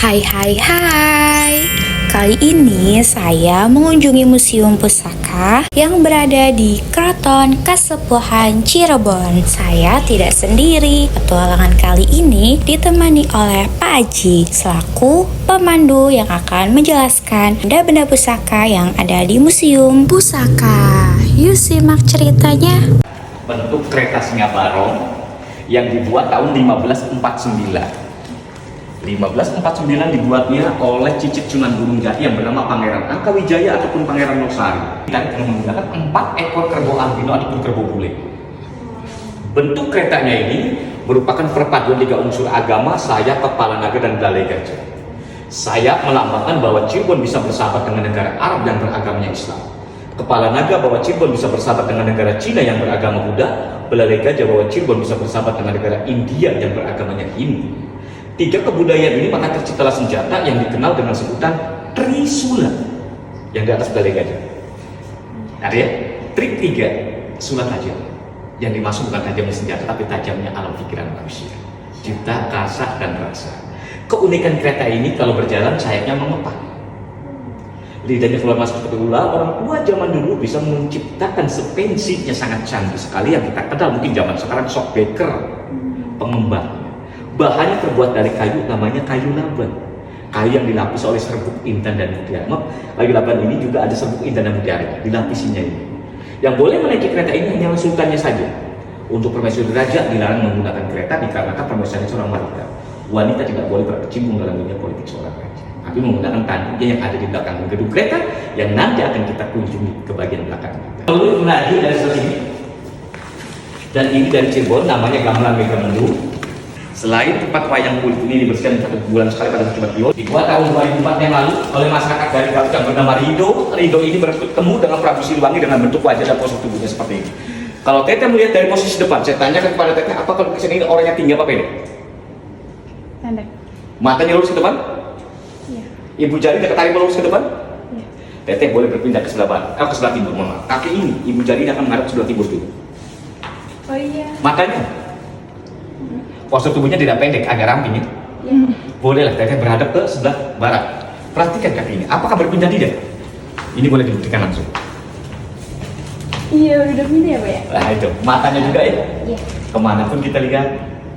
Hai hai hai. Kali ini saya mengunjungi Museum Pusaka yang berada di Keraton Kasepuhan Cirebon. Saya tidak sendiri. Petualangan kali ini ditemani oleh Pak Aji selaku pemandu yang akan menjelaskan benda-benda pusaka yang ada di Museum Pusaka. Yuk simak ceritanya. Bentuk kereta Singa Barong yang dibuat tahun 1549. 1549 dibuatnya oleh cicit Sunan Gunung Jati yang bernama Pangeran Angkawijaya ataupun Pangeran Losari. Dan dengan menggunakan 4 ekor kerbau albino ataupun kerbau bule. Bentuk keretanya ini merupakan perpaduan 3 unsur agama, sayap, kepala naga, dan belalai gajah. Sayap melambangkan bahwa Cirebon bisa bersahabat dengan negara Arab yang beragamanya Islam. Kepala naga bahwa Cirebon bisa bersahabat dengan negara Cina yang beragama Buddha. Belalai gajah bahwa Cirebon bisa bersahabat dengan negara India yang beragamanya Hindu. 3 kebudayaan ini maka terciptalah senjata yang dikenal dengan sebutan Trisula yang di atas belalai gajah. Ada ya? Trik 3, sulat tajam. Yang dimaksud bukan tajamnya senjata tapi tajamnya alam pikiran manusia. Cipta, kasa, dan rasa. Keunikan kereta ini kalau berjalan sayapnya mengepal. Lidahnya keluar masuk seperti ular. Orang tua zaman dulu bisa menciptakan sepensinya sangat canggih sekali yang kita kenal mungkin zaman sekarang shockbreaker, pengembang. Bahannya terbuat dari kayu, namanya kayu laban. Kayu yang dilapis oleh serbuk intan dan mutiara. Kayu laban ini juga ada serbuk intan dan mutiara, dilapisinya ini. Yang boleh menaiki kereta ini hanya sultannya saja. Untuk permaisuri raja dilarang menggunakan kereta dikarenakan permaisurinya seorang wanita. Wanita tidak boleh berkecimpung dalam dunia politik seorang raja. Tapi menggunakan tanduknya yang ada di belakang gedung kereta yang nanti akan kita kunjungi ke bagian belakang. Lalu menaiki dari sini. Dan ini dari Cirebon, namanya Gamelan Megamendung. Selain tempat wayang kulit ini dibersihkan 1 bulan sekali pada musim Rio, dibuat tahun 2004 yang lalu oleh masyarakat dari Garut yang bernama Rido. Rido ini bertemu dengan Prabu Siliwangi dengan bentuk wajah dan postur tubuhnya seperti ini. Kalau Teteh melihat dari posisi depan, saya tanyakan kepada Teteh, apa kalau lukisan ini orangnya tinggi apa pendek? Pendek. Matanya lurus ke depan? Iya. Ibu jari dekat tarik lurus ke depan? Iya. Teteh boleh berpindah ke sebelah barat, ke sebelah timur, mohon maaf. Kaki ini, ibu jari akan menghadap sebelah timur dulu. Oh iya. Matanya? Postur tubuhnya tidak pendek, agak ramping itu. Iya. Bolehlah Teteh berhadap ke sebelah barat. Perhatikan kaki ini, apakah berpindah tidak? Ini boleh dibuktikan langsung. Iya, udah pindah ya Pak ya? Nah itu, matanya juga ya. Iya. Kemanapun kita lihat,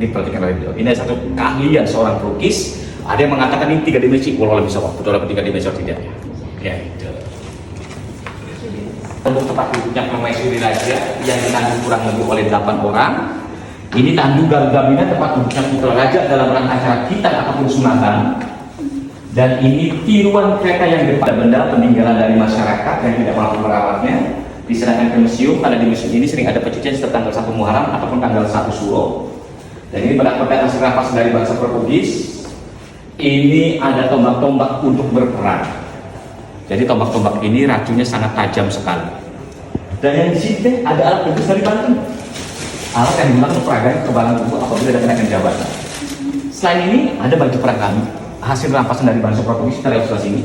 diperhatikan oleh beliau. Ini satu keahlian seorang pelukis. Ada yang mengatakan ini 3 dimensi, walau bisa betul dalam 3 dimensi atau tidak. Ya itu. Untuk tempat duduknya permaisuri raja yang ditanggung kurang lebih oleh 8 orang. Ini tanduk Garuda tempat duduknya putra raja dalam rangka acara hitan ataupun sunatan. Dan ini tiruan kereta yang depan benda peninggalan dari masyarakat yang tidak mampu merawatnya diserahkan ke museum. Karena di museum ini sering ada pencucian setiap tanggal 1 Muharram ataupun tanggal 1 Suro. Dan ini bedak-bedak hasil rampas dari bangsa Portugis. Ini ada tombak-tombak untuk berperang. Jadi tombak-tombak ini racunnya sangat tajam sekali. Dan yang di sini ada alat tulis dari Banten. Alat yang digunakan untuk peragaan kekebalan tubuh apabila ada kenaikan jabatan. Selain ini ada baju perang kami, hasil rampasan dari bangsa Portugis. Kita lihat sebelah sini.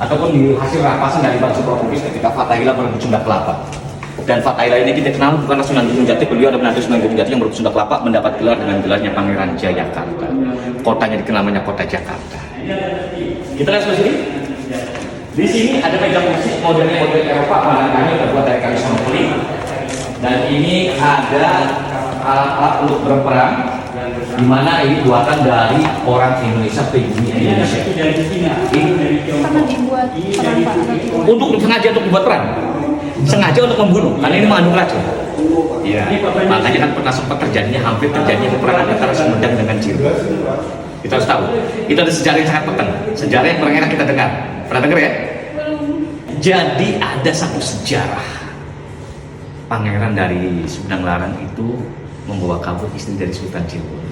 Ataupun di hasil rampasan dari bangsa Portugis ketika Fatahillah merebut Sunda Kelapa. Dan Fatahillah ini kita kenal bukanlah Sunan Gunung Jati, beliau adalah menantu Sunan Gunung Jati yang merebut Sunda Kelapa, mendapat gelar dengan gelarnya Pangeran Jayakarta. Kotanya dikenal namanya Kota Jakarta. Kita lihat sebelah sini. Di sini ada meja musik model Eropa, warnanya terbuat dari kayu sonopoli. Dan ini ada alat-alat untuk berperang, di mana ini buatan dari orang Indonesia pribumi Indonesia. Pernah dibuat perang Pak? Untuk sengaja untuk membuat perang, sengaja untuk membunuh, karena ini mengandung racun. Iya. Makanya kan pernah sempat hampir terjadinya peperangan antara Sumedang dengan Cirebon. Kita harus tahu, itu ada sejarah yang sangat penting, sejarah yang kurang enak kita dengar. Pernah dengar ya? Belum. Jadi ada satu sejarah. Pangeran dari Sumedang Larang itu membawa kabur istri dari Sultan Cirebon.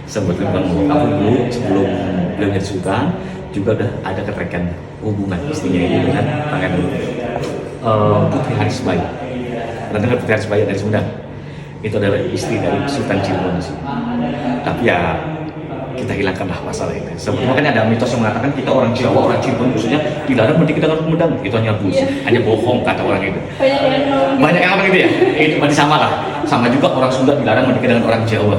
Sebetulnya membawa kabur dulu sebelum beliau jadi sultan, juga udah ada keterkaitan hubungan istrinya ini dengan Pangeran Putri Harisbaya. Pernah dengar Putri Harisbaya dari Sumedang? Itu adalah istri dari Sultan Cirebon. Tapi ya kita hilangkanlah masalah itu. Sebetulnya kan ada mitos yang mengatakan kita orang Jawa, orang Cirebon khususnya dilarang menikah dengan Sumedang. Itu hanya bullshit, hanya bohong kata orang itu. Banyak yang Banyak yang apa gitu ya? Itu berarti sama lah. Sama juga orang Sunda dilarang menikah dengan orang Jawa.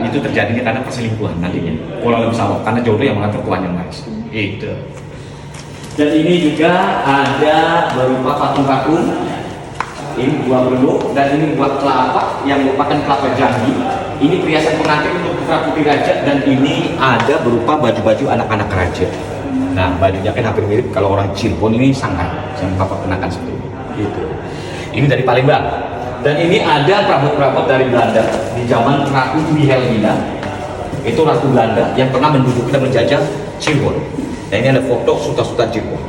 itu terjadinya karena perselingkuhan nantinya. Kurang lebih sama, karena jodoh yang mengatur Tuhan yang Maha Esa. Itu. Dan ini juga ada berupa patung-patung. Ini buah berluk dan ini buah kelapa yang merupakan kelapa janji. Ini perhiasan pengantin untuk putra putri raja dan ini ada berupa baju-baju anak-anak raja. Nah, bajunya kan hampir mirip kalau orang Cirebon ini sangkai yang papa kenakan seperti ini. Gitu. Ini dari Palembang. Dan ini ada perabot-perabot dari Belanda di zaman Ratu Wilhelmina. Itu Ratu Belanda yang pernah menduduki dan menjajah Cirebon. Dan ini ada foto Sultan Cirebon.